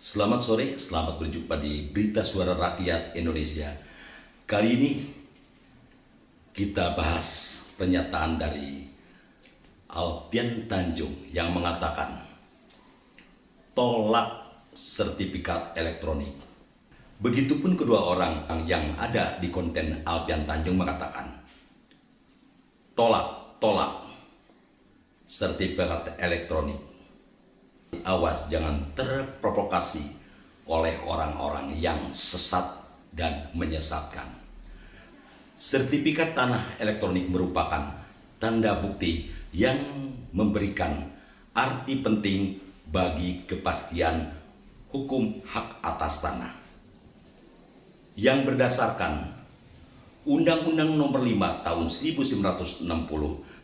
Selamat sore, selamat berjumpa di Berita Suara Rakyat Indonesia. Kali ini kita bahas pernyataan dari Alfian Tanjung yang mengatakan tolak sertifikat elektronik. Begitupun kedua orang yang ada di konten Alfian Tanjung mengatakan tolak sertifikat elektronik. Awas jangan terprovokasi oleh orang-orang yang sesat dan menyesatkan. Sertifikat tanah elektronik merupakan tanda bukti yang memberikan arti penting bagi kepastian hukum hak atas tanah. Yang berdasarkan Undang-Undang Nomor 5 Tahun 1960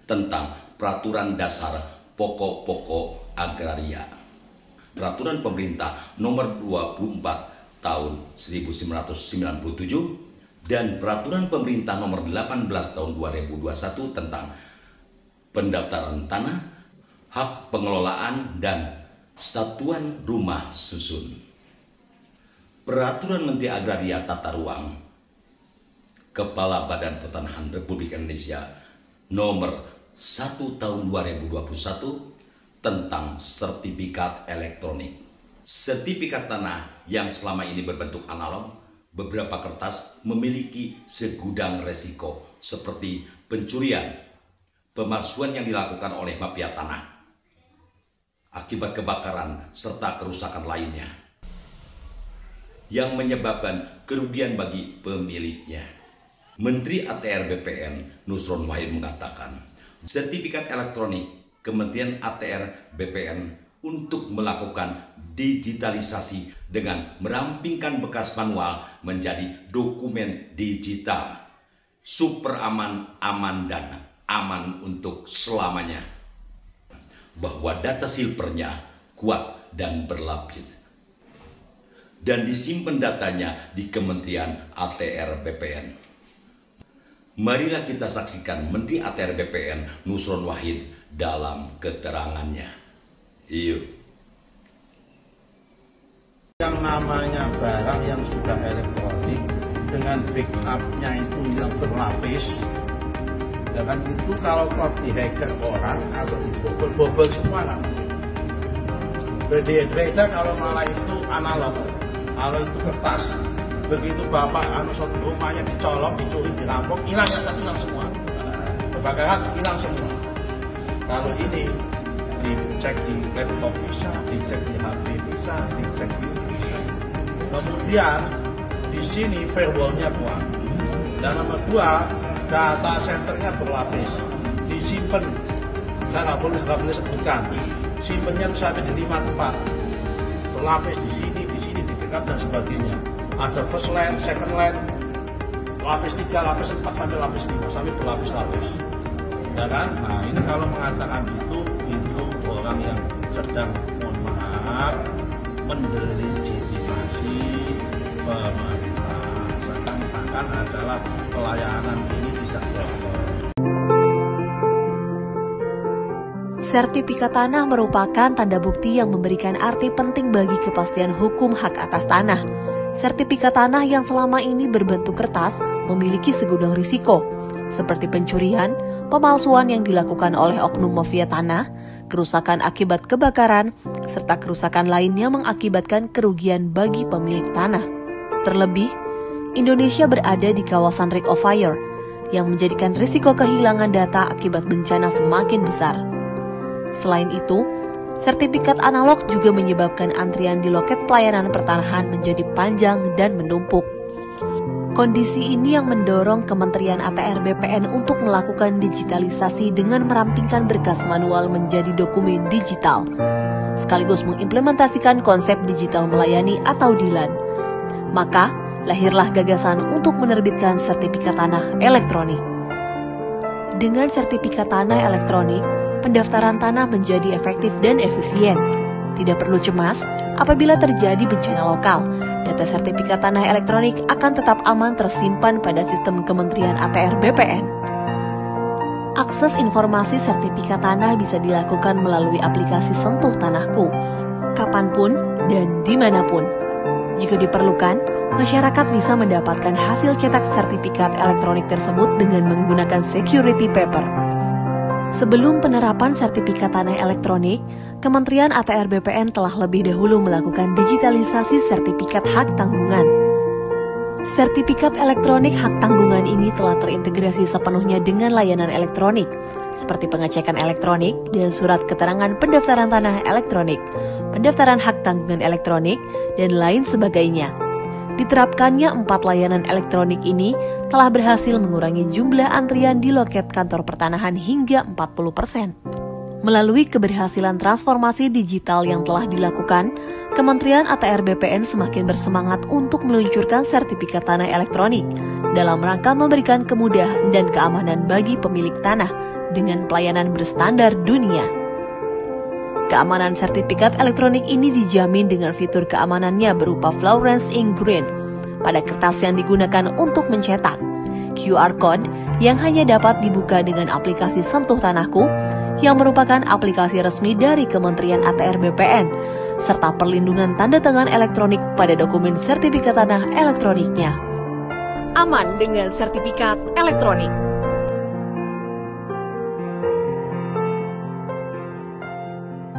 tentang Peraturan Dasar Pokok-pokok Agraria. Peraturan Pemerintah Nomor 24 Tahun 1997 dan Peraturan Pemerintah Nomor 18 Tahun 2021 tentang pendaftaran tanah, hak pengelolaan dan satuan rumah susun. Peraturan Menteri Agraria Tata Ruang Kepala Badan Pertanahan Republik Indonesia Nomor 1 Tahun 2021 tentang sertifikat elektronik. Sertifikat tanah yang selama ini berbentuk analog, beberapa kertas memiliki segudang resiko seperti pencurian, pemalsuan yang dilakukan oleh mafia tanah, akibat kebakaran serta kerusakan lainnya yang menyebabkan kerugian bagi pemiliknya. Menteri ATR BPN Nusron Wahid mengatakan, sertifikat elektronik Kementerian ATR BPN untuk melakukan digitalisasi dengan merampingkan bekas manual menjadi dokumen digital. Super aman dan aman untuk selamanya. Bahwa data silvernya kuat dan berlapis. Dan disimpan datanya di Kementerian ATR BPN. Marilah kita saksikan Menteri ATR BPN Nusron Wahid dalam keterangannya. Yuk. Yang namanya barang yang sudah elektronik dengan backupnya itu yang berlapis, ya kan, itu kalau di hacker orang atau dibobol semua kan. Beda kalau malah itu analog, kalau itu kertas. Begitu bapak rumahnya dicolok, dicuri, dirampok, hilangnya satu hilang semua. Kebakaran hilang semua. Kalau ini dicek di laptop bisa, dicek di HP bisa, dicek di bisa. Kemudian di sini firewall-nya kuat. Dan nomor dua, data centernya berlapis, disimpan. Saya nggak boleh sebutkan. Simpennya sampai di 5 tempat, berlapis di sini, di backup dan sebagainya. Ada first line, second line, lapis 3, lapis 4 sampai lapis 5 sampai berlapis-lapis. Ya kan? Nah, ini kalau mengatakan itu orang yang sedang, mohon maaf, mendelegitimasi pemerintah. Seakan-akan adalah pelayanan ini tidak proper. Sertifikat tanah merupakan tanda bukti yang memberikan arti penting bagi kepastian hukum hak atas tanah. Sertifikat tanah yang selama ini berbentuk kertas memiliki segudang risiko, seperti pencurian, pemalsuan yang dilakukan oleh oknum mafia tanah, kerusakan akibat kebakaran, serta kerusakan lain yang mengakibatkan kerugian bagi pemilik tanah. Terlebih, Indonesia berada di kawasan Ring of Fire, yang menjadikan risiko kehilangan data akibat bencana semakin besar. Selain itu, sertifikat analog juga menyebabkan antrian di loket pelayanan pertanahan menjadi panjang dan menumpuk. Kondisi ini yang mendorong Kementerian ATR BPN untuk melakukan digitalisasi dengan merampingkan berkas manual menjadi dokumen digital, sekaligus mengimplementasikan konsep digital melayani atau DILAN. Maka, lahirlah gagasan untuk menerbitkan sertifikat tanah elektronik. Dengan sertifikat tanah elektronik, pendaftaran tanah menjadi efektif dan efisien. Tidak perlu cemas apabila terjadi bencana lokal. Data sertifikat tanah elektronik akan tetap aman tersimpan pada sistem Kementerian ATR BPN. Akses informasi sertifikat tanah bisa dilakukan melalui aplikasi Sentuh Tanahku. Kapanpun dan dimanapun. Jika diperlukan, masyarakat bisa mendapatkan hasil cetak sertifikat elektronik tersebut dengan menggunakan security paper. Sebelum penerapan sertifikat tanah elektronik, Kementerian ATR BPN telah lebih dahulu melakukan digitalisasi sertifikat hak tanggungan. Sertifikat elektronik hak tanggungan ini telah terintegrasi sepenuhnya dengan layanan elektronik, seperti pengecekan elektronik dan surat keterangan pendaftaran tanah elektronik, pendaftaran hak tanggungan elektronik, dan lain sebagainya. Diterapkannya 4 layanan elektronik ini telah berhasil mengurangi jumlah antrian di loket kantor pertanahan hingga 40%. Melalui keberhasilan transformasi digital yang telah dilakukan, Kementerian ATR BPN semakin bersemangat untuk meluncurkan sertifikat tanah elektronik dalam rangka memberikan kemudahan dan keamanan bagi pemilik tanah dengan pelayanan berstandar dunia. Keamanan sertifikat elektronik ini dijamin dengan fitur keamanannya berupa fluorescence ink green pada kertas yang digunakan untuk mencetak, QR Code yang hanya dapat dibuka dengan aplikasi Sentuh Tanahku yang merupakan aplikasi resmi dari Kementerian ATR BPN, serta perlindungan tanda tangan elektronik pada dokumen sertifikat tanah elektroniknya. Aman dengan sertifikat elektronik.